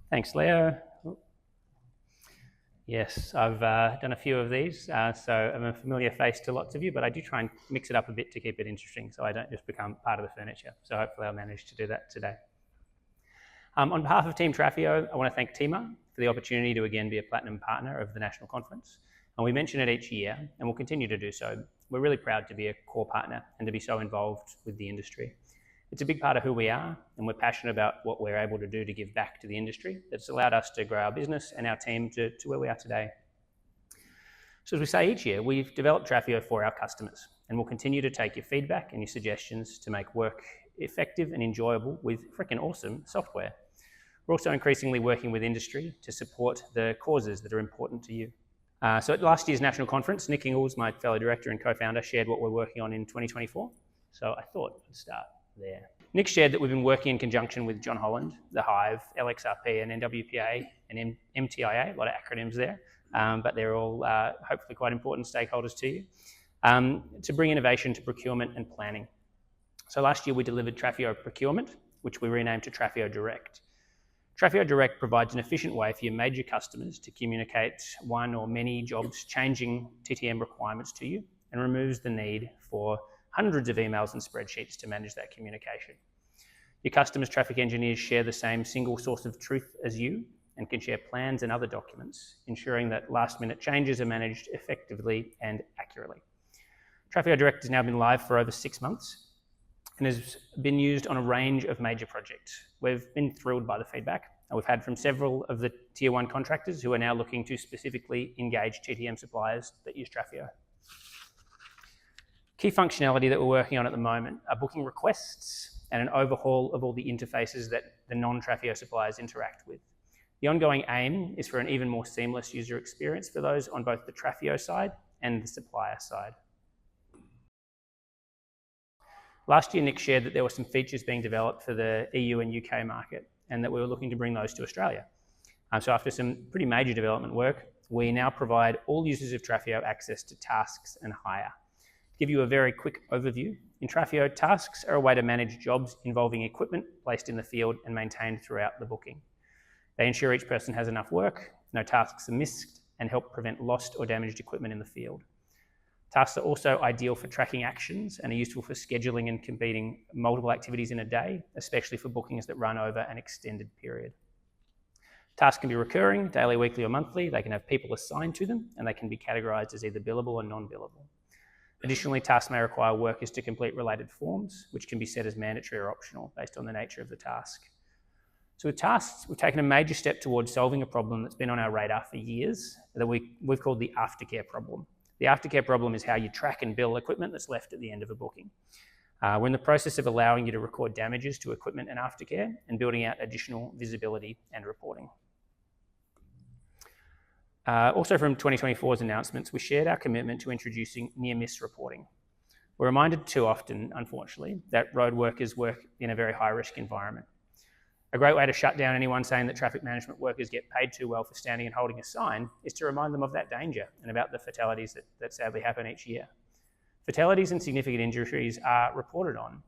Thanks, Leo. Yes, I've done a few of these, so I'm a familiar face to lots of you, but I do try and mix it up a bit to keep it interesting so I don't just become part of the furniture. So hopefully I'll manage to do that today. On behalf of Team Traffio, I want to thank TMAA for the opportunity to again be a platinum partner of the National Conference. And we mention it each year, and we'll continue to do so. We're really proud to be a core partner and to be so involved with the industry. It's a big part of who we are, and we're passionate about what we're able to do to give back to the industry that's allowed us to grow our business and our team to where we are today. So as we say each year, we've developed Traffio for our customers, and we'll continue to take your feedback and your suggestions to make work effective and enjoyable with freaking awesome software. We're also increasingly working with industry to support the causes that are important to you. So at last year's National Conference, Nick Ingles, my fellow director and co-founder, shared what we're working on in 2024. So I thought I'd start there. Nick shared that we've been working in conjunction with John Holland, the Hive, LXRP and NWPA and MTIA, a lot of acronyms there, but they're all hopefully quite important stakeholders to you, to bring innovation to procurement and planning. So last year we delivered Traffio Procurement, which we renamed to Traffio Direct. Traffio Direct provides an efficient way for your major customers to communicate one or many jobs changing TTM requirements to you and removes the need for hundreds of emails and spreadsheets to manage that communication. Your customers' traffic engineers share the same single source of truth as you and can share plans and other documents, ensuring that last-minute changes are managed effectively and accurately. Traffio Direct has now been live for over 6 months and has been used on a range of major projects. We've been thrilled by the feedback we've had from several of the Tier 1 contractors who are now looking to specifically engage TTM suppliers that use Traffio. Key functionality that we're working on at the moment are booking requests and an overhaul of all the interfaces that the non-Traffio suppliers interact with. The ongoing aim is for an even more seamless user experience for those on both the Traffio side and the supplier side. Last year, Nick shared that there were some features being developed for the EU and UK market and that we were looking to bring those to Australia. So after some pretty major development work, we now provide all users of Traffio access to tasks and hire. To give you a very quick overview, in Traffio, tasks are a way to manage jobs involving equipment placed in the field and maintained throughout the booking. They ensure each person has enough work, no tasks are missed, and help prevent lost or damaged equipment in the field. Tasks are also ideal for tracking actions and are useful for scheduling and completing multiple activities in a day, especially for bookings that run over an extended period. Tasks can be recurring, daily, weekly, or monthly. They can have people assigned to them, and they can be categorized as either billable or non-billable. Additionally, tasks may require workers to complete related forms, which can be set as mandatory or optional based on the nature of the task. So with tasks, we've taken a major step towards solving a problem that's been on our radar for years that we've called the aftercare problem. The aftercare problem is how you track and bill equipment that's left at the end of a booking. We're in the process of allowing you to record damages to equipment and aftercare and building out additional visibility and reporting. Also from 2024's announcements, we shared our commitment to introducing near-miss reporting. We're reminded too often, unfortunately, that road workers work in a very high-risk environment. A great way to shut down anyone saying that traffic management workers get paid too well for standing and holding a sign is to remind them of that danger and about the fatalities that sadly happen each year. Fatalities and significant injuries are reported on,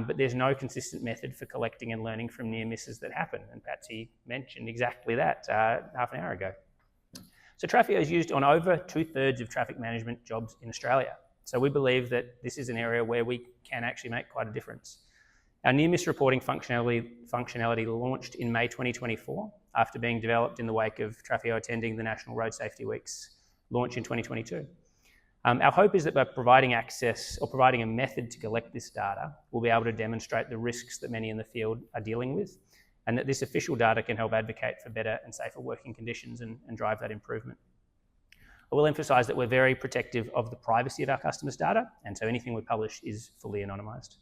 but there's no consistent method for collecting and learning from near misses that happen, and Patsy mentioned exactly that half an hour ago. So Traffio is used on over 2/3 of traffic management jobs in Australia. So we believe that this is an area where we can actually make quite a difference. Our near-miss reporting functionality launched in May 2024 after being developed in the wake of Traffio attending the National Road Safety Week's launch in 2022. Our hope is that by providing access or providing a method to collect this data, we'll be able to demonstrate the risks that many in the field are dealing with, and that this official data can help advocate for better and safer working conditions and drive that improvement. I will emphasise that we're very protective of the privacy of our customers' data, and so anything we publish is fully anonymised.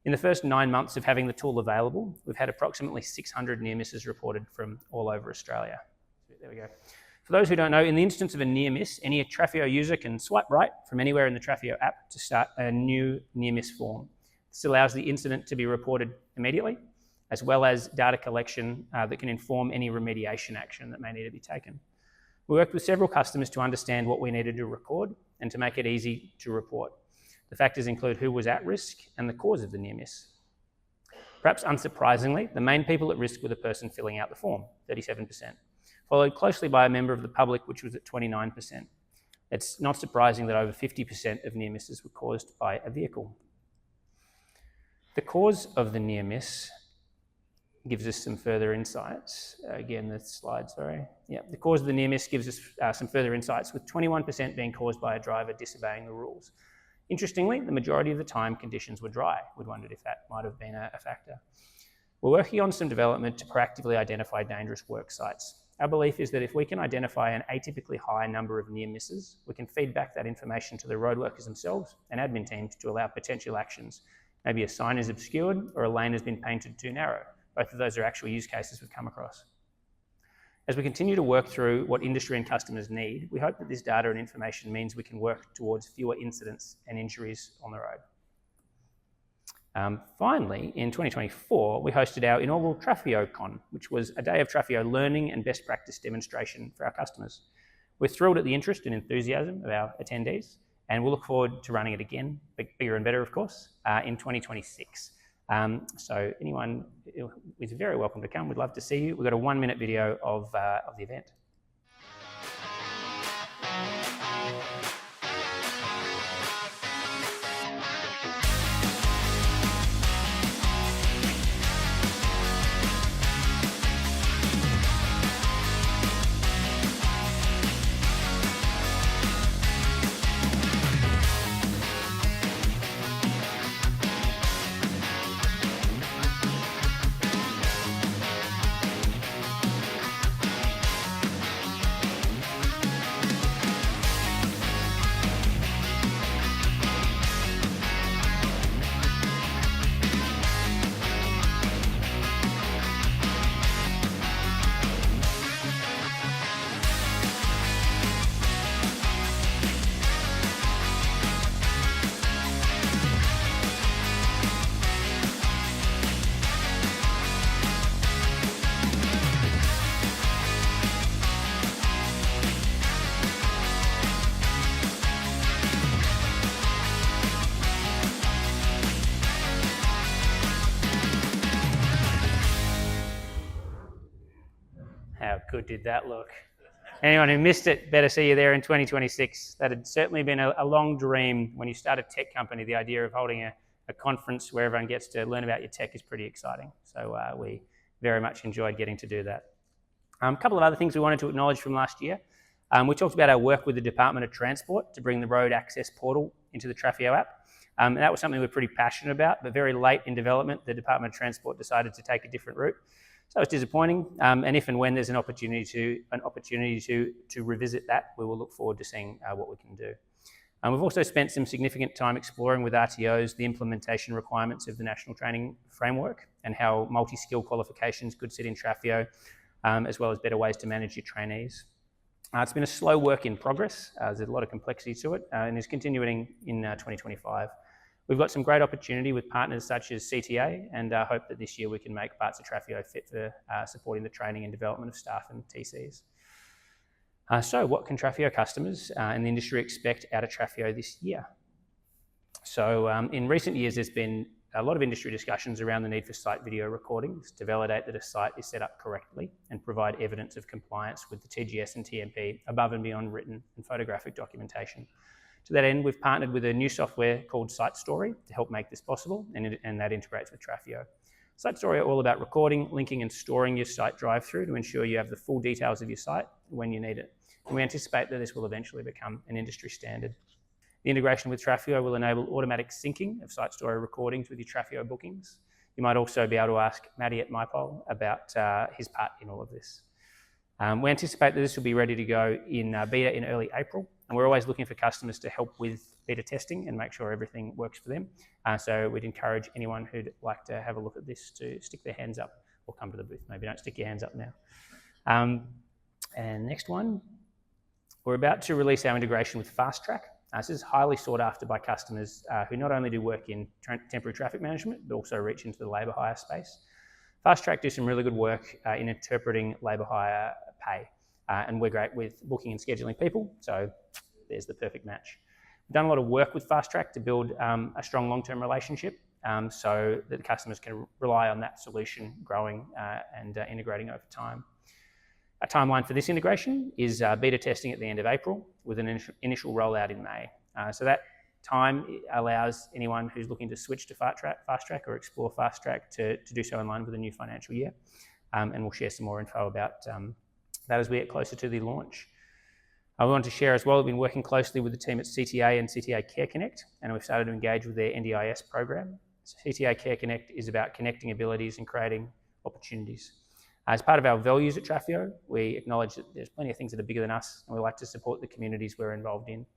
In the first 9 months of having the tool available, we've had approximately 600 near misses reported from all over Australia. There we go. For those who don't know, in the instance of a near miss, any Traffio user can swipe right from anywhere in the Traffio app to start a new near miss form. This allows the incident to be reported immediately, as well as data collection that can inform any remediation action that may need to be taken. We worked with several customers to understand what we needed to record and to make it easy to report. The factors include who was at risk and the cause of the near miss. Perhaps unsurprisingly, the main people at risk were the person filling out the form, 37%, followed closely by a member of the public, which was at 29%. It's not surprising that over 50% of near misses were caused by a vehicle. The cause of the near miss gives us some further insights. Again, the slide, sorry. Yeah, the cause of the near miss gives us some further insights, with 21% being caused by a driver disobeying the rules. Interestingly, the majority of the time conditions were dry. We'd wondered if that might have been a factor. We're working on some development to proactively identify dangerous work sites. Our belief is that if we can identify an atypically high number of near misses, we can feed back that information to the road workers themselves and admin teams to allow potential actions. Maybe a sign is obscured or a lane has been painted too narrow. Both of those are actual use cases we've come across. As we continue to work through what industry and customers need, we hope that this data and information means we can work towards fewer incidents and injuries on the road. Finally, in 2024, we hosted our inaugural Traffio Con, which was a day of Traffio learning and best practice demonstration for our customers. We're thrilled at the interest and enthusiasm of our attendees, and we'll look forward to running it again, bigger and better, of course, in 2026. So anyone is very welcome to come. We'd love to see you. We've got a 1-minute video of the event. How good did that look? Anyone who missed it, better see you there in 2026. That had certainly been a long dream. When you start a tech company, the idea of holding a conference where everyone gets to learn about your tech is pretty exciting. So we very much enjoyed getting to do that. A couple of other things we wanted to acknowledge from last year. We talked about our work with the Department of Transport to bring the road access portal into the Traffio app. And that was something we're pretty passionate about, but very late in development, the Department of Transport decided to take a different route. So it's disappointing, and if and when there's an opportunity to revisit that, we will look forward to seeing what we can do. We've also spent some significant time exploring with RTOs the implementation requirements of the National Training Framework and how multi-skill qualifications could sit in Traffio, as well as better ways to manage your trainees. It's been a slow work in progress. There's a lot of complexity to it, and is continuing in 2025. We've got some great opportunity with partners such as CTA, and hope that this year we can make parts of Traffio fit for supporting the training and development of staff and TCs. So what can Traffio customers and the industry expect out of Traffio this year? So in recent years, there's been a lot of industry discussions around the need for site video recordings to validate that a site is set up correctly and provide evidence of compliance with the TGS and TMP above and beyond written and photographic documentation. To that end, we've partnered with a new software called SiteStory to help make this possible, and that integrates with Traffio. SiteStory are all about recording, linking and storing your site drive-through to ensure you have the full details of your site when you need it. And we anticipate that this will eventually become an industry standard. The integration with Traffio will enable automatic syncing of SiteStory recordings with your Traffio bookings. You might also be able to ask Matty at MyPol about his part in all of this. We anticipate that this will be ready to go in beta in early April, and we're always looking for customers to help with beta testing and make sure everything works for them. So we'd encourage anyone who'd like to have a look at this to stick their hands up or come to the booth. Maybe don't stick your hands up now. And next one, we're about to release our integration with Fast Track. This is highly sought after by customers who not only do work in temporary traffic management, but also reach into the labour hire space. Fast Track do some really good work in interpreting labour hire pay, and we're great with booking and scheduling people, so there's the perfect match. We've done a lot of work with Fast Track to build a strong long-term relationship, so that the customers can rely on that solution growing and integrating over time. A timeline for this integration is beta testing at the end of April with an initial rollout in May. So that time allows anyone who's looking to switch to Fast Track or explore Fast Track to do so in line with the new financial year. And we'll share some more info about that as we get closer to the launch. I want to share as well, we've been working closely with the team at CTA and CTA Care Connect, and we've started to engage with their NDIS program. So CTA Care Connect is about connecting abilities and creating opportunities. As part of our values at Traffio, we acknowledge that there's plenty of things that are bigger than us, and we like to support the communities we're involved in.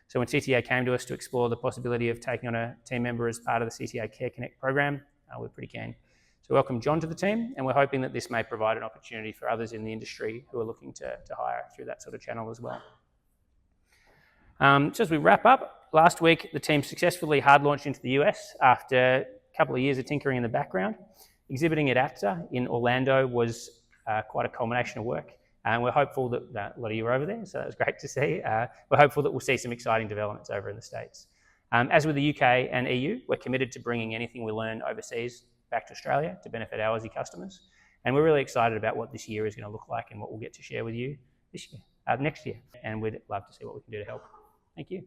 So when CTA came to us to explore the possibility of taking on a team member as part of the CTA Care Connect program, we're pretty keen. So welcome John to the team, and we're hoping that this may provide an opportunity for others in the industry who are looking to hire through that sort of channel as well. So as we wrap up, last week the team successfully hard launched into the US after a couple of years of tinkering in the background. Exhibiting at APTA in Orlando was quite a culmination of work, and we're hopeful that a lot of you are over there, so that was great to see. We're hopeful that we'll see some exciting developments over in the States. As with the UK and EU, we're committed to bringing anything we learn overseas back to Australia to benefit our Aussie customers, and we're really excited about what this year is going to look like and what we'll get to share with you next year, and we'd love to see what we can do to help. Thank you.